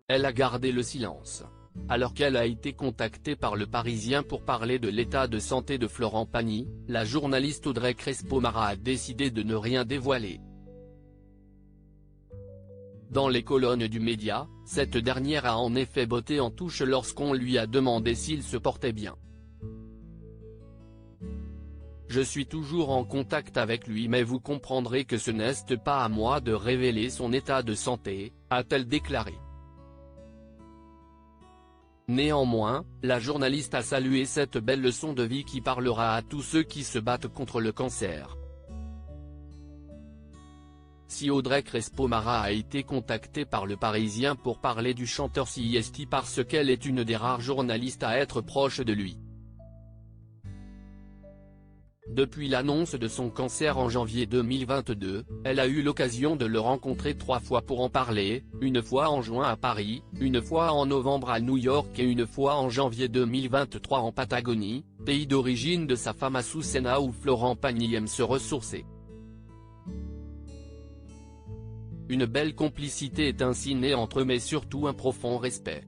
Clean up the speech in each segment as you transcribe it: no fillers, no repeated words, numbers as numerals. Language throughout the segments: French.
elle a gardé le silence. Alors qu'elle a été contactée par Le Parisien pour parler de l'état de santé de Florent Pagny, la journaliste Audrey Crespo-Mara a décidé de ne rien dévoiler. Dans les colonnes du média, cette dernière a en effet botté en touche lorsqu'on lui a demandé s'il se portait bien. Je suis toujours en contact avec lui mais vous comprendrez que ce n'est pas à moi de révéler son état de santé, a-t-elle déclaré. Néanmoins, la journaliste a salué cette belle leçon de vie qui parlera à tous ceux qui se battent contre le cancer. Si Audrey Crespo-Mara a été contactée par Le Parisien pour parler du chanteur CIST parce qu'elle est une des rares journalistes à être proche de lui. Depuis l'annonce de son cancer en janvier 2022, elle a eu l'occasion de le rencontrer 3 fois pour en parler, une fois en juin à Paris, une fois en novembre à New York et une fois en janvier 2023 en Patagonie, pays d'origine de sa femme Azucena où Florent Pagny aime se ressourcer. Une belle complicité est ainsi née entre eux mais surtout un profond respect.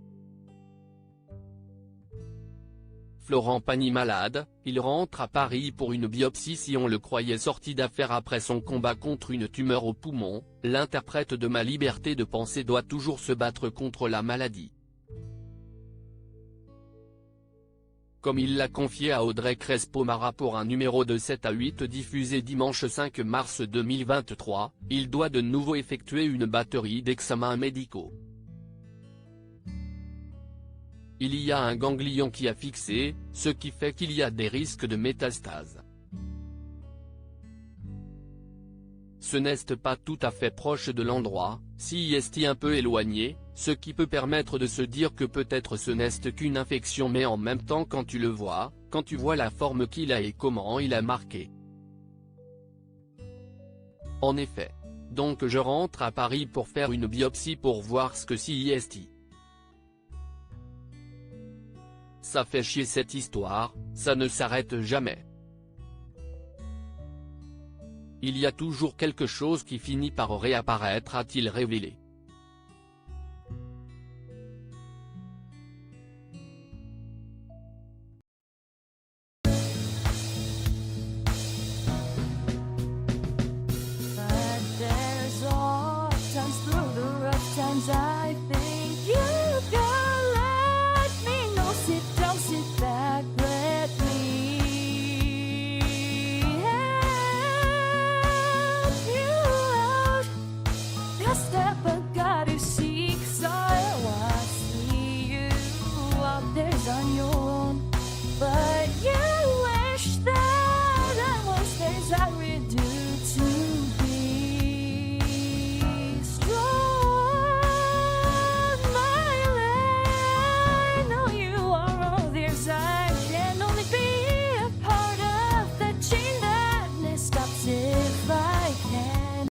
Florent Pagny malade, il rentre à Paris pour une biopsie si on le croyait sorti d'affaire après son combat contre une tumeur au poumon, l'interprète de Ma liberté de penser doit toujours se battre contre la maladie. Comme il l'a confié à Audrey Crespo-Mara pour un numéro de 7 à 8 diffusé dimanche 5 mars 2023, il doit de nouveau effectuer une batterie d'examens médicaux. Il y a un ganglion qui a fixé, ce qui fait qu'il y a des risques de métastase. Ce n'est pas tout à fait proche de l'endroit, CIST un peu éloigné, ce qui peut permettre de se dire que peut-être ce n'est qu'une infection mais en même temps quand tu le vois, quand tu vois la forme qu'il a et comment il a marqué. En effet. Donc je rentre à Paris pour faire une biopsie pour voir ce que CIST. Ça fait chier cette histoire, ça ne s'arrête jamais. Il y a toujours quelque chose qui finit par réapparaître, a-t-il révélé.